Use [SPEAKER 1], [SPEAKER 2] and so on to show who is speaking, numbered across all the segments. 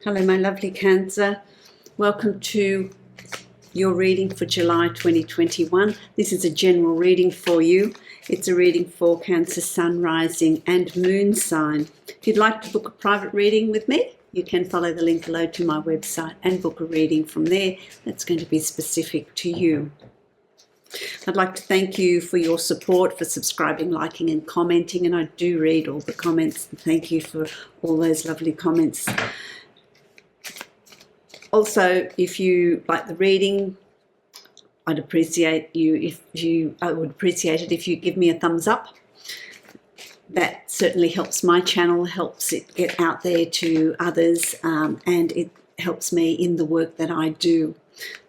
[SPEAKER 1] Hello, my lovely Cancer. Welcome to your reading for July 2021. This is a general reading for you. It's a reading for Cancer Sun, Rising and Moon sign. If you'd like to book a private reading with me, you can follow the link below to my website and book a reading from there. That's going to be specific to you. I'd like to thank you for your support, for subscribing, liking and commenting, and I do read all the comments. Thank you for all those lovely comments. Also, if you like the reading, I would appreciate it if you give me a thumbs up. That certainly helps my channel, helps it get out there to others, and it helps me in the work that I do.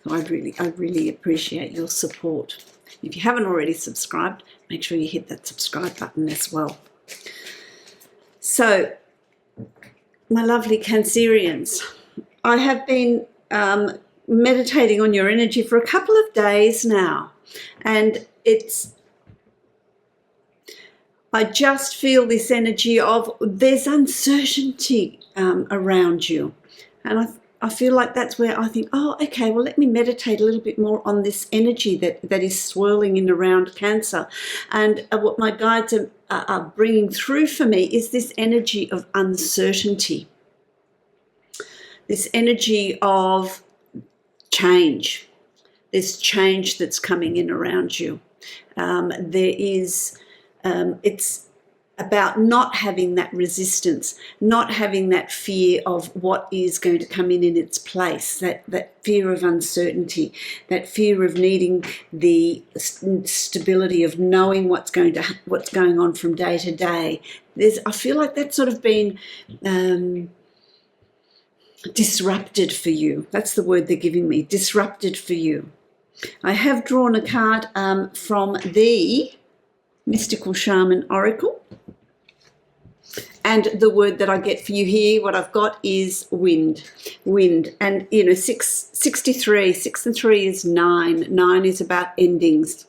[SPEAKER 1] So I really appreciate your support. If you haven't already subscribed, make sure you hit that subscribe button as well. So, my lovely Cancerians, I have been meditating on your energy for a couple of days now, and I just feel this energy of there's uncertainty around you, and I feel like that's where I think, oh, okay, well, let me meditate a little bit more on this energy that is swirling in around Cancer. And what my guides are bringing through for me is this energy of uncertainty, this energy of change. There's change that's coming in around you. It's about not having that resistance, not having that fear of what is going to come in its place, that fear of uncertainty, that fear of needing the stability of knowing what's going on from day to day. I feel like that's sort of been disrupted for you. That's the word they're giving me, disrupted for you. I have drawn a card from the Mystical Shaman Oracle. And the word that I get for you here, what I've got is wind. Wind. And, 63, 6 and 3 is 9. 9 is about endings.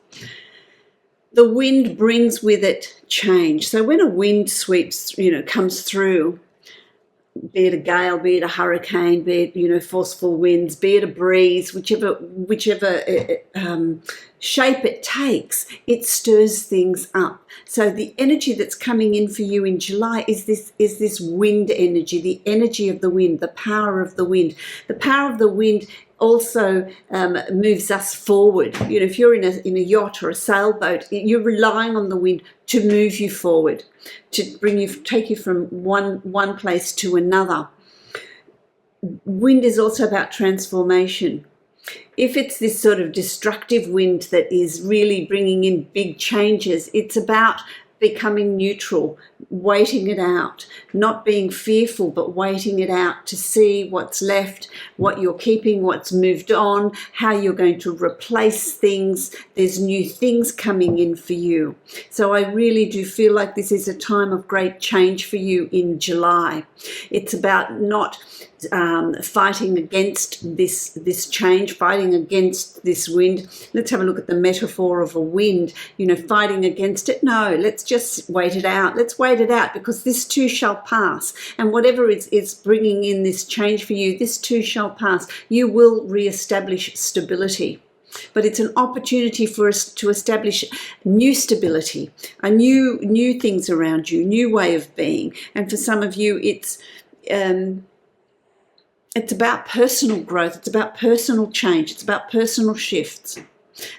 [SPEAKER 1] The wind brings with it change. So when a wind sweeps, comes through, be it a gale, be it a hurricane, be it, forceful winds, be it a breeze, whichever shape it takes, it stirs things up. So the energy that's coming in for you in July is this wind energy, the energy of the wind, the power of the wind. The power of the wind also moves us forward. If you're in a yacht or a sailboat, you're relying on the wind to move you forward, to take you from one place to another. Wind is also about transformation. If it's this sort of destructive wind that is really bringing in big changes, it's about becoming neutral, waiting it out, not being fearful, but waiting it out to see what's left, what you're keeping, what's moved on, how you're going to replace things. There's new things coming in for you. So I really do feel like this is a time of great change for you in July. It's about not fighting against this change, fighting against this wind. Let's have a look at the metaphor of a wind, fighting against it. No, let's just wait it out. Let's wait it out, because this too shall pass. And whatever is bringing in this change for you, this too shall pass. You will reestablish stability. But it's an opportunity for us to establish new stability, a new things around you, new way of being. And for some of you, it's about personal growth, it's about personal change, it's about personal shifts.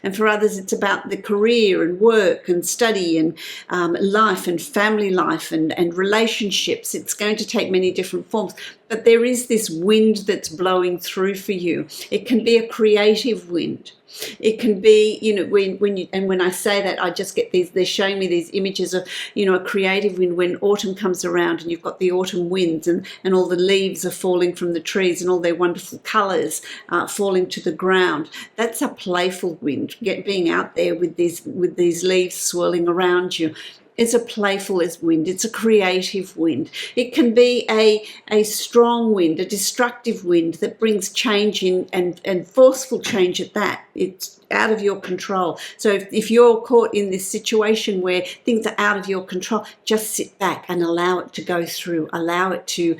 [SPEAKER 1] And for others, it's about the career and work and study and life and family life and relationships. It's going to take many different forms. But there is this wind that's blowing through for you. It can be a creative wind. It can be, when I say that, I just get they're showing me these images of, a creative wind when autumn comes around and you've got the autumn winds and all the leaves are falling from the trees and all their wonderful colours falling to the ground. That's a playful wind, being out there with these leaves swirling around you. is a playful wind. It's a creative wind. It can be a strong wind, a destructive wind that brings change in, and forceful change at that. It's out of your control. So if you're caught in this situation where things are out of your control, just sit back and allow it to go through. Allow it to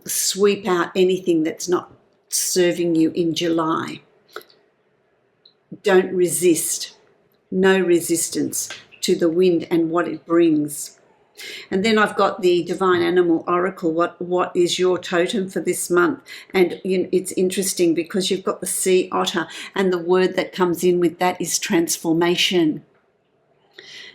[SPEAKER 1] sweep out anything that's not serving you in July. Don't resist. No resistance to the wind and what it brings. And then I've got the Divine Animal Oracle. What is your totem for this month? And it's interesting because you've got the sea otter, and the word that comes in with that is transformation.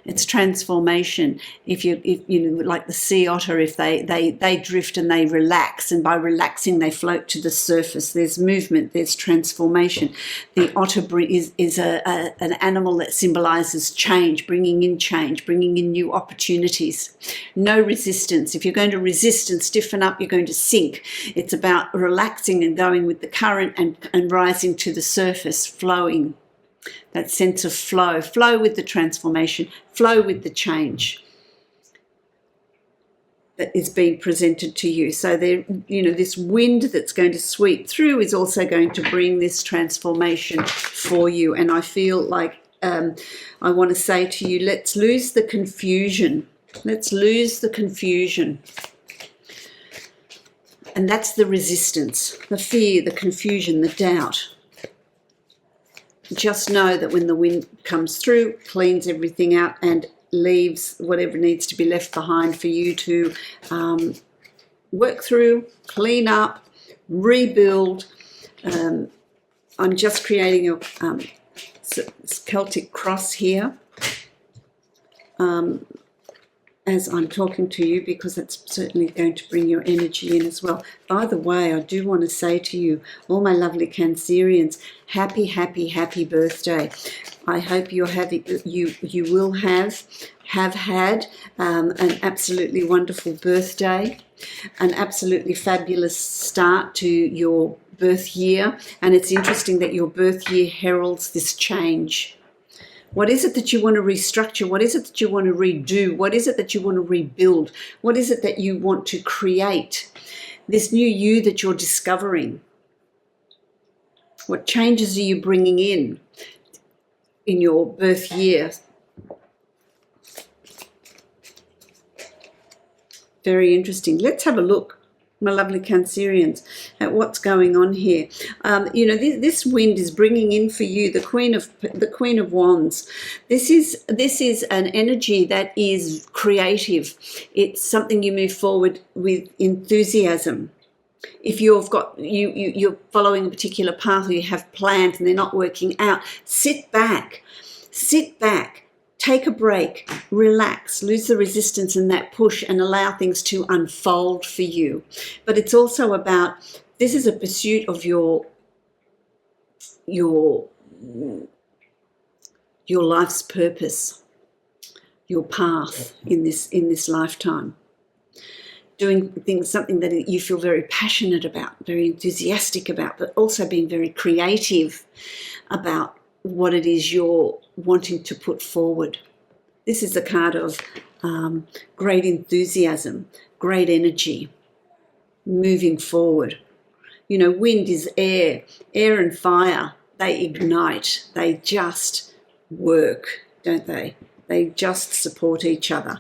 [SPEAKER 1] It's transformation. If you like the sea otter, if they drift and they relax, and by relaxing they float to the surface. There's movement. There's transformation. The otter is an animal that symbolizes change, bringing in new opportunities. No resistance. If you're going to resist and stiffen up, you're going to sink. It's about relaxing and going with the current and rising to the surface, flowing. That sense of flow with the transformation, flow with the change that is being presented to you. So there, this wind that's going to sweep through is also going to bring this transformation for you. And I feel like I want to say to you, let's lose the confusion. Let's lose the confusion. And that's the resistance, the fear, the confusion, the doubt. Just know that when the wind comes through, cleans everything out and leaves whatever needs to be left behind for you to work through, clean up, rebuild. I'm just creating a Celtic cross here as I'm talking to you, because that's certainly going to bring your energy in as well. By the way, I do want to say to you, all my lovely Cancerians, happy, happy, happy birthday. I hope you will have had an absolutely wonderful birthday, an absolutely fabulous start to your birth year. And it's interesting that your birth year heralds this change. What is it that you want to restructure? What is it that you want to redo? What is it that you want to rebuild? What is it that you want to create? This new you that you're discovering. What changes are you bringing in your birth year? Very interesting. Let's have a look, my lovely Cancerians, at what's going on here. This wind is bringing in for you the Queen of Wands. This is an energy that is creative. It's something you move forward with enthusiasm. If you're following a particular path, or you have plans and they're not working out, sit back. Take a break, relax, lose the resistance and that push, and allow things to unfold for you. But it's also about, this is a pursuit of your life's purpose, your path in this lifetime. Doing something that you feel very passionate about, very enthusiastic about, but also being very creative about what it is you're wanting to put forward. This is a card of great enthusiasm, great energy, moving forward. Wind is air and fire. They ignite. They just work, don't they? They just support each other.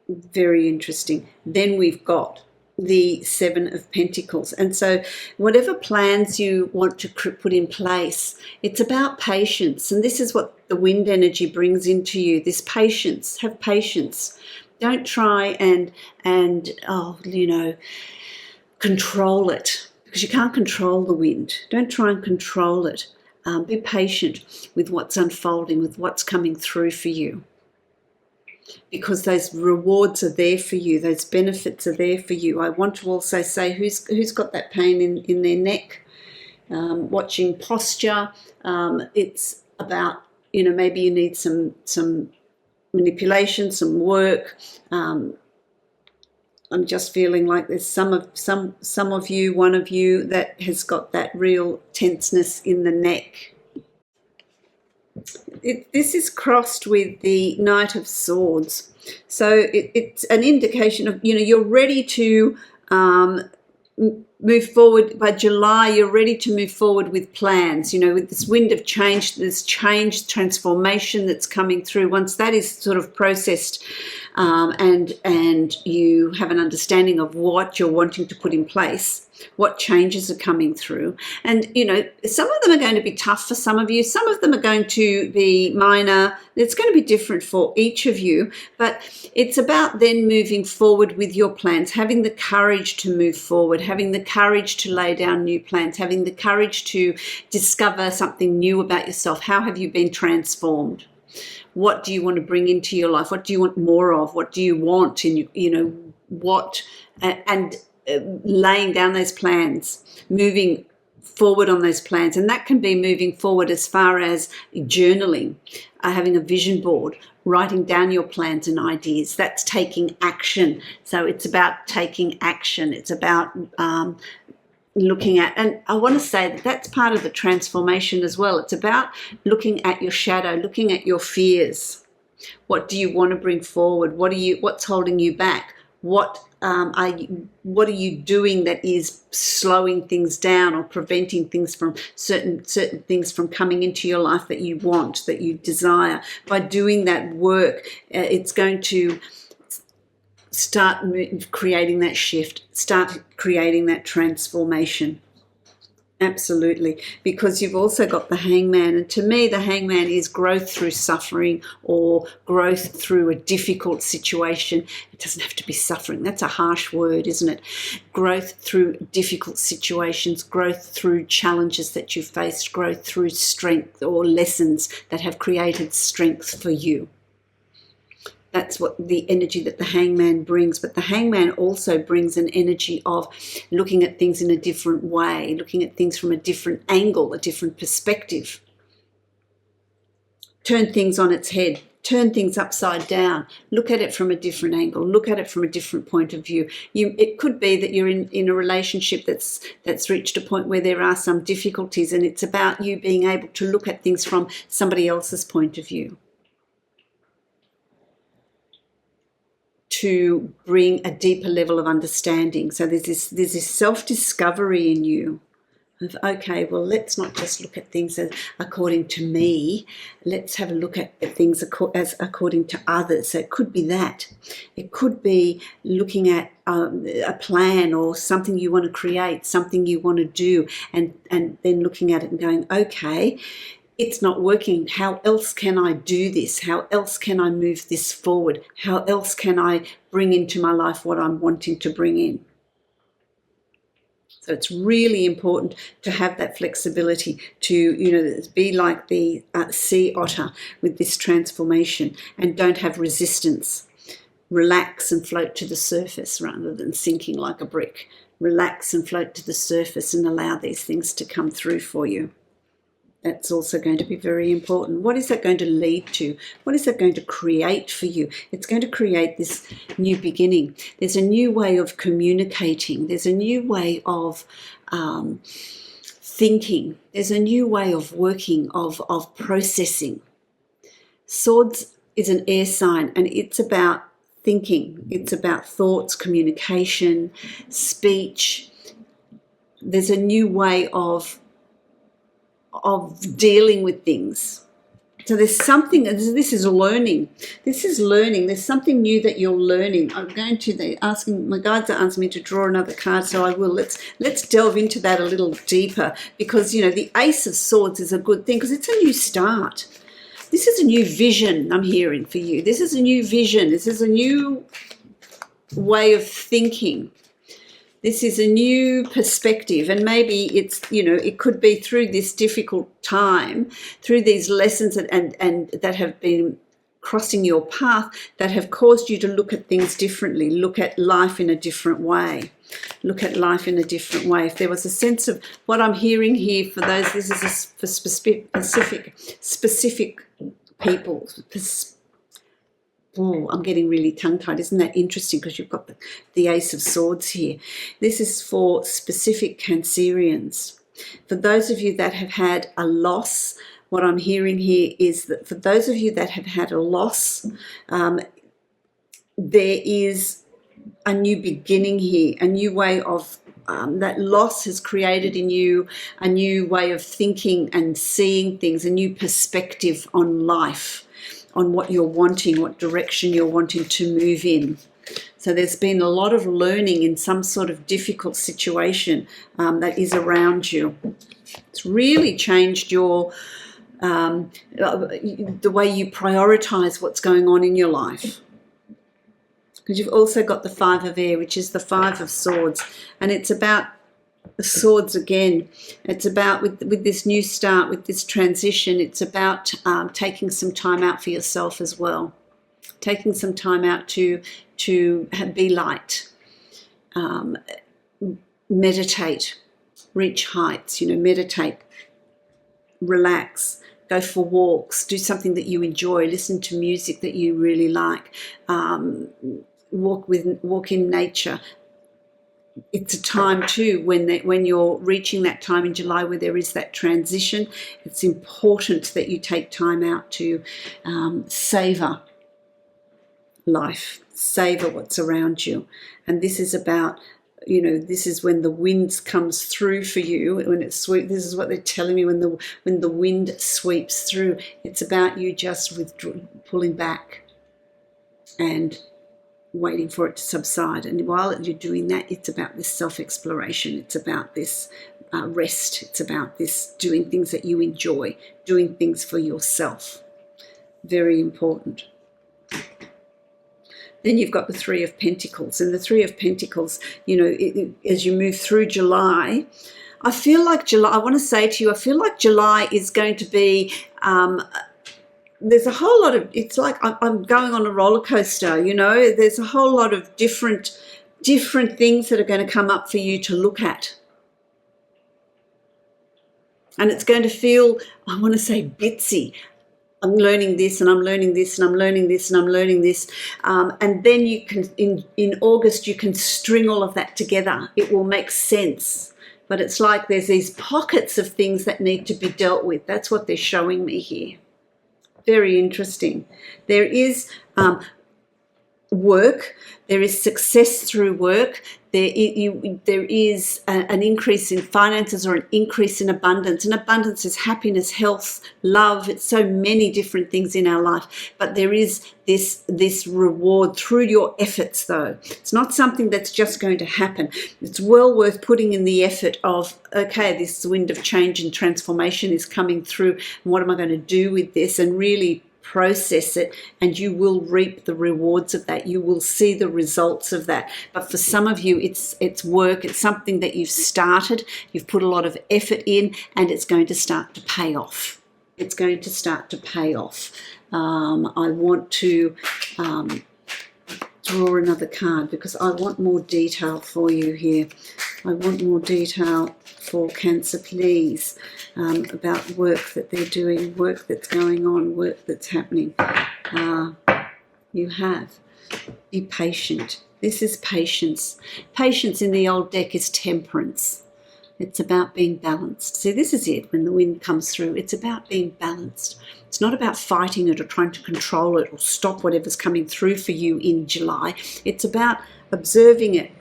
[SPEAKER 1] Very interesting. Then we've got the Seven of Pentacles. And so whatever plans you want to put in place, it's about patience. And this is what the wind energy brings into you, this patience. Have patience. Don't try and control it, because you can't control the wind. Don't try and control it. Be patient with what's unfolding, with what's coming through for you. Because those rewards are there for you, those benefits are there for you. I want to also say, who's got that pain in their neck? Watching posture. It's about, maybe you need some manipulation, some work. I'm just feeling like there's some of you, one of you, that has got that real tenseness in the neck. This is crossed with the Knight of Swords. So it's an indication of, you're ready to move forward. By July, you're ready to move forward with plans, with this wind of change, this change, transformation that's coming through. Once that is sort of processed, and you have an understanding of what you're wanting to put in place, what changes are coming through. And, some of them are going to be tough for some of you. Some of them are going to be minor. It's going to be different for each of you. But it's about then moving forward with your plans, having the courage to move forward, having the courage to lay down new plans, having the courage to discover something new about yourself. How have you been transformed? What do you want to bring into your life? What do you want more of? What do you want? And, laying down those plans, moving forward on those plans. And that can be moving forward as far as journaling, having a vision board, writing down your plans and ideas. That's taking action. So it's about taking action. It's about looking at, and I want to say that that's part of the transformation as well. It's about looking at your shadow, looking at your fears. What do you want to bring forward? What's holding you back? What are you doing that is slowing things down or preventing things from certain things from coming into your life that you want, that you desire? By doing that work, it's going to start creating that shift, start creating that transformation. Absolutely, because you've also got the Hangman, and to me the Hangman is growth through suffering or growth through a difficult situation. It doesn't have to be suffering. That's a harsh word, isn't it? Growth through difficult situations, growth through challenges that you've faced, growth through strength or lessons that have created strength for you. That's what the energy that the Hangman brings. But the Hangman also brings an energy of looking at things in a different way, looking at things from a different angle, a different perspective. Turn things on its head, turn things upside down, look at it from a different angle, look at it from a different point of view. It could be that you're in a relationship that's reached a point where there are some difficulties, and it's about you being able to look at things from somebody else's point of view, to bring a deeper level of understanding. So there's this self-discovery in you of, okay, well, let's not just look at things as according to me. Let's have a look at things as according to others. So it could be that. It could be looking at a plan or something you want to create, something you want to do, and then looking at it and going, okay, it's not working. How else can I do this? How else can I move this forward? How else can I bring into my life what I'm wanting to bring in? So it's really important to have that flexibility to, be like the sea otter with this transformation, and don't have resistance. Relax and float to the surface rather than sinking like a brick. Relax and float to the surface and allow these things to come through for you. That's also going to be very important. What is that going to lead to? What is that going to create for you? It's going to create this new beginning. There's a new way of communicating. There's a new way of thinking. There's a new way of working, of processing. Swords is an air sign, and it's about thinking. It's about thoughts, communication, speech. There's a new way of dealing with things. So there's something, this is learning. This is learning. There's something new that you're learning. I'm going to, my guides are asking me to draw another card, so I will. Let's delve into that a little deeper, because, the Ace of Swords is a good thing because it's a new start. This is a new vision I'm hearing for you. This is a new vision. This is a new way of thinking. This is a new perspective, and maybe it's, it could be through this difficult time, through these lessons and that have been crossing your path that have caused you to look at things differently, look at life in a different way. Look at life in a different way. If there was a sense of what I'm hearing here for those, this is for specific people. Oh, I'm getting really tongue-tied. Isn't that interesting? Because you've got the Ace of Swords here. This is for specific Cancerians. For those of you that have had a loss what I'm hearing here is that for those of you that have had a loss, there is a new beginning here, a new way of that loss has created in you a new way of thinking and seeing things, a new perspective on life, on what you're wanting, what direction you're wanting to move in. So there's been a lot of learning in some sort of difficult situation that is around you. It's really changed your the way you prioritize what's going on in your life. Because you've also got the Five of Air, which is the Five of Swords, and it's about the swords again. It's about with this new start, with this transition, it's about taking some time out for yourself as well, taking some time out to be light, meditate, reach heights. Meditate, relax, go for walks, do something that you enjoy, listen to music that you really like. Walk in nature. It's a time too when you're reaching that time in July where there is that transition. It's important that you take time out to savor life, savor what's around you. And this is about, this is when the wind comes through for you. When it sweeps, this is what they're telling me. When the wind sweeps through, it's about you just pulling back and waiting for it to subside. And while you're doing that, it's about this self-exploration. It's about this rest. It's about this doing things that you enjoy, doing things for yourself. Very important. Then you've got the Three of Pentacles. And the Three of Pentacles, as you move through July, I feel like July is going to be... there's a whole lot of, it's like I'm going on a roller coaster, there's a whole lot of different things that are going to come up for you to look at. And it's going to feel, I want to say, bitsy. I'm learning this and I'm learning this and I'm learning this and I'm learning this. And then you can, in August, you can string all of that together. It will make sense. But it's like there's these pockets of things that need to be dealt with. That's what they're showing me here. Very interesting. There is work. There is success through work. There is an increase in finances or an increase in abundance. And abundance is happiness, health, love. It's so many different things in our life. But there is this reward through your efforts, though. It's not something that's just going to happen. It's well worth putting in the effort of, okay, this wind of change and transformation is coming through. And what am I going to do with this? And really process it, and you will reap the rewards of that. You will see the results of that. But for some of you, it's work. It's something that you've started, you've put a lot of effort in, and it's going to start to pay off. It's going to start to pay off. I want to draw another card because I want more detail for you here. I want more detail for Cancer, please, about work that they're doing, work that's going on, work that's happening. You have. Be patient. This is patience. Patience in the old deck is temperance. It's about being balanced. See, this is it when the wind comes through. It's about being balanced. It's not about fighting it or trying to control it or stop whatever's coming through for you in July. It's about observing it.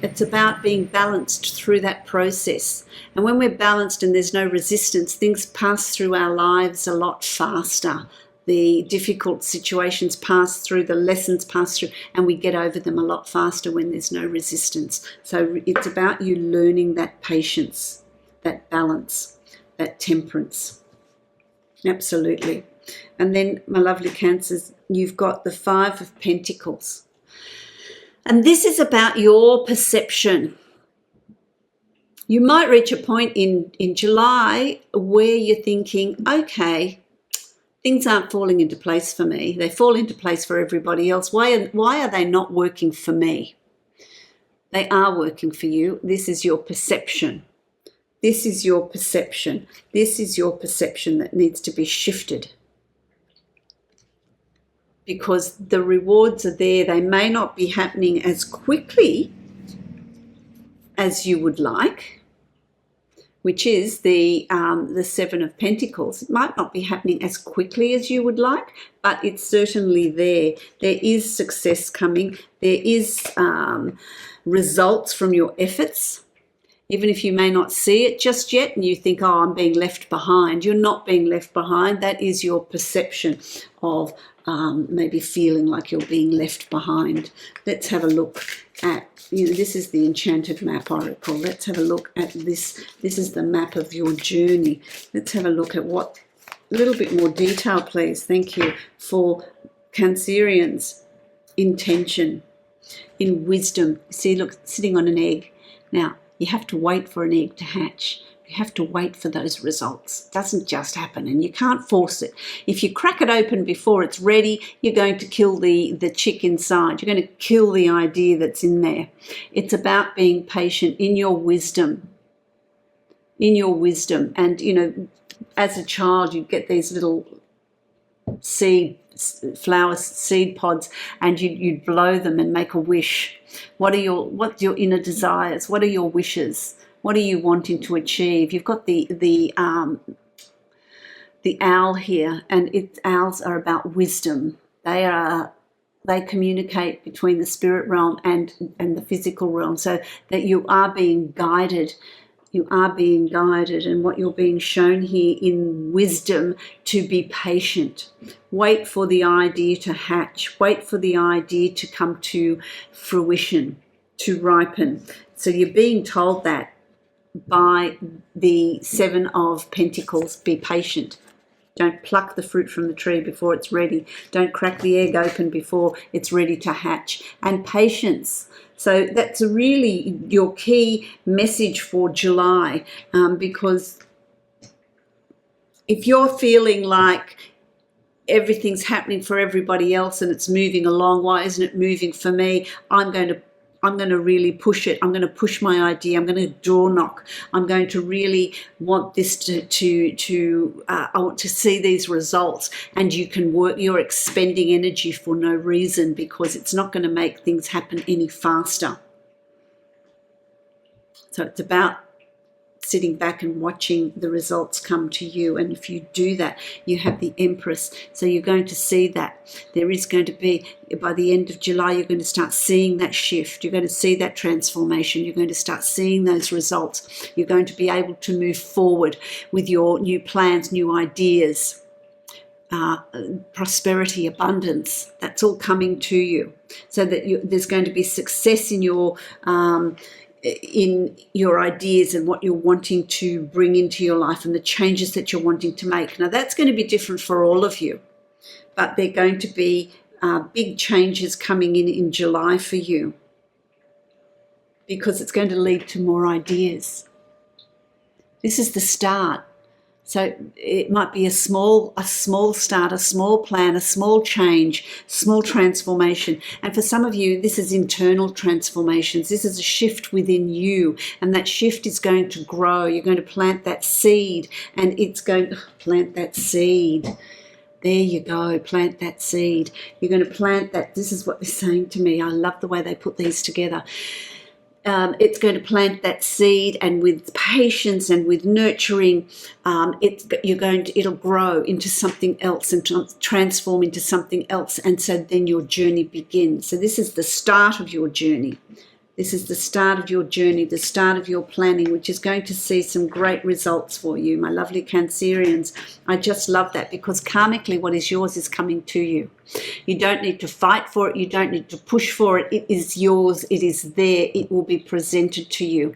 [SPEAKER 1] It's about being balanced through that process. And when we're balanced and there's no resistance, things pass through our lives a lot faster. The difficult situations pass through, the lessons pass through, and we get over them a lot faster when there's no resistance. So it's about you learning that patience, that balance, that temperance. Absolutely. And then, my lovely Cancers, you've got the Five of Pentacles. And this is about your perception. You might reach a point in July where you're thinking, okay, things aren't falling into place for me. They fall into place for everybody else. Why are they not working for me? They are working for you. This is your perception. This is your perception. This is your perception that needs to be shifted. Because the rewards are there. They may not be happening as quickly as you would like, which is the Seven of Pentacles. It might not be happening as quickly as you would like, but it's certainly there. There is success coming. There is results from your efforts. Even if you may not see it just yet and you think, oh, I'm being left behind. You're not being left behind. That is your perception of maybe feeling like you're being left behind. Let's have a look at, this is the Enchanted Map Oracle. Let's have a look at this. This is the map of your journey. Let's have a look at what, a little bit more detail, please. Thank you. For Cancerians, intention, in wisdom. See, look, sitting on an egg. Now, you have to wait for an egg to hatch. You have to wait for those results. It doesn't just happen, and you can't force it. If you crack it open before it's ready, you're going to kill the chick inside. You're going to kill the idea that's in there. It's about being patient in your wisdom. In your wisdom. And, as a child, you get these little flower seed pods, and you'd blow them and make a wish. What's your inner desires? What are your wishes? What are you wanting to achieve? You've got the owl here, and owls are about wisdom. They communicate between the spirit realm and the physical realm, so that you are being guided. You are being guided, and what you're being shown here in wisdom, to be patient. Wait for the idea to hatch. Wait for the idea to come to fruition, to ripen. So you're being told that by the Seven of Pentacles. Be patient. Don't pluck the fruit from the tree before it's ready. Don't crack the egg open before it's ready to hatch. And patience. So that's really your key message for July, because if you're feeling like everything's happening for everybody else and it's moving along, why isn't it moving for me? I'm going to really push it. I'm going to push my idea. I'm going to door knock. I'm going to really want this I want to see these results. And you can work, you're expending energy for no reason, because it's not going to make things happen any faster. So it's about sitting back and watching the results come to you. And if you do that, you have the Empress. So you're going to see that there is going to be, by the end of July, you're going to start seeing that shift. You're going to see that transformation. You're going to start seeing those results. You're going to be able to move forward with your new plans, new ideas, prosperity, abundance. That's all coming to you. So that there's going to be success in your ideas and what you're wanting to bring into your life and the changes that you're wanting to make. Now, that's going to be different for all of you, but they're going to be big changes coming in July for you, because it's going to lead to more ideas. This is the start. So it might be a small start, a small plan, a small change, small transformation. And for some of you, this is internal transformations. This is a shift within you, and that shift is going to grow. You're going to plant that seed, and it's going to plant that seed. There you go, plant that seed. You're going to plant that. This is what they're saying to me. I love the way they put these together. It's going to plant that seed, and with patience and with nurturing, it'll grow into something else and transform into something else. And so then your journey begins. So this is the start of your journey. This is the start of your journey, the start of your planning, which is going to see some great results for you, my lovely Cancerians. I just love that, because karmically what is yours is coming to you. You don't need to fight for it. You don't need to push for it. It is yours. It is there. It will be presented to you.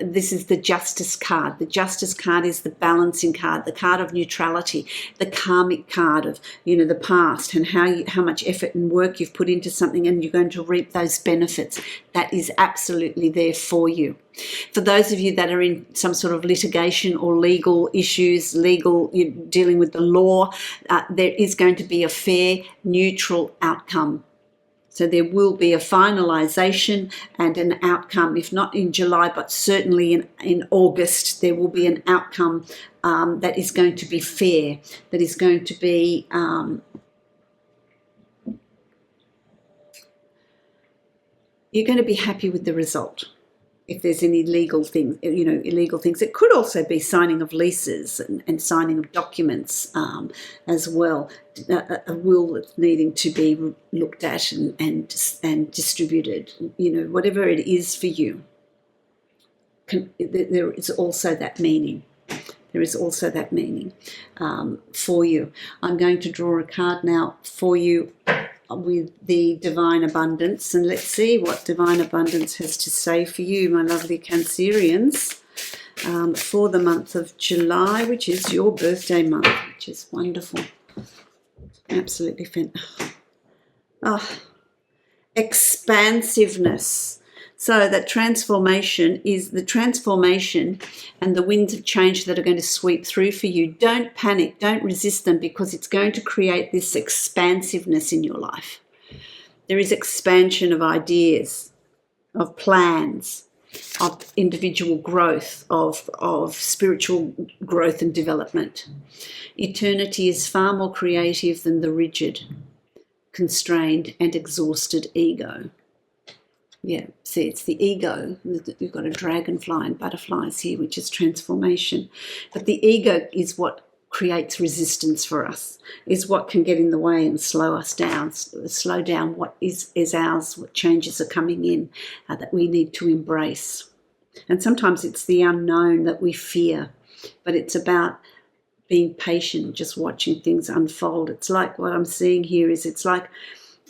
[SPEAKER 1] This is the Justice card. The Justice card is the balancing card, the card of neutrality, the karmic card of, the past, and how much effort and work you've put into something, and you're going to reap those benefits. That is absolutely there for you. For those of you that are in some sort of litigation or legal issues, you're dealing with the law, there is going to be a fair, neutral outcome. So there will be a finalisation and an outcome, if not in July, but certainly in August, there will be an outcome that is going to be fair, that is going to be you're going to be happy with the result. if there's any legal things, illegal things. It could also be signing of leases and signing of documents as well. A will that's needing to be looked at and distributed. Whatever it is for you. There is also that meaning. There is also that meaning for you. I'm going to draw a card now for you with the Divine Abundance, and let's see what Divine Abundance has to say for you, my lovely Cancerians, for the month of July, which is your birthday month, which is wonderful. Absolutely fantastic. Expansiveness. So that transformation is the transformation and the winds of change that are going to sweep through for you. Don't panic, don't resist them, because it's going to create this expansiveness in your life. There is expansion of ideas, of plans, of individual growth, of spiritual growth and development. Eternity is far more creative than the rigid, constrained and exhausted ego. Yeah, see, it's the ego. You've got a dragonfly and butterflies here, which is transformation. But the ego is what creates resistance for us, is what can get in the way and slow us down, slow down what is ours, what changes are coming in that we need to embrace. And sometimes it's the unknown that we fear, but it's about being patient, just watching things unfold. It's like what I'm seeing here is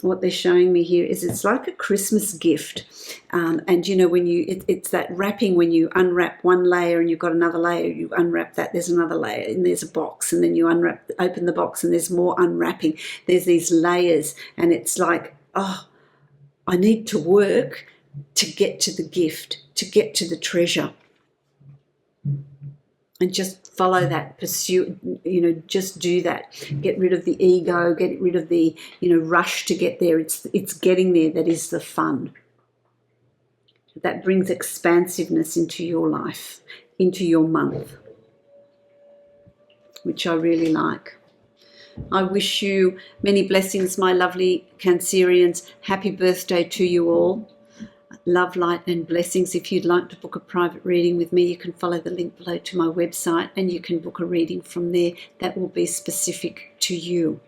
[SPEAKER 1] what they're showing me here is it's like a Christmas gift. And when it's that wrapping, when you unwrap one layer and you've got another layer, you unwrap that, there's another layer, and there's a box, and then you open the box and there's more unwrapping. There's these layers, and it's like, I need to work to get to the gift, to get to the treasure. And just follow that, pursue, just do that. Get rid of the ego, get rid of the, rush to get there. It's getting there that is the fun. That brings expansiveness into your life, into your month, which I really like. I wish you many blessings, my lovely Cancerians. Happy birthday to you all. Love, light and blessings. If you'd like to book a private reading with me, you can follow the link below to my website and you can book a reading from there that will be specific to you.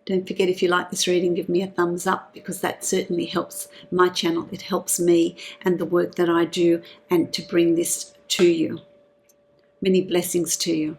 [SPEAKER 1] Don't forget, if you like this reading, give me a thumbs up, because that certainly helps my channel. It helps me and the work that I do, and to bring this to you. Many blessings to you.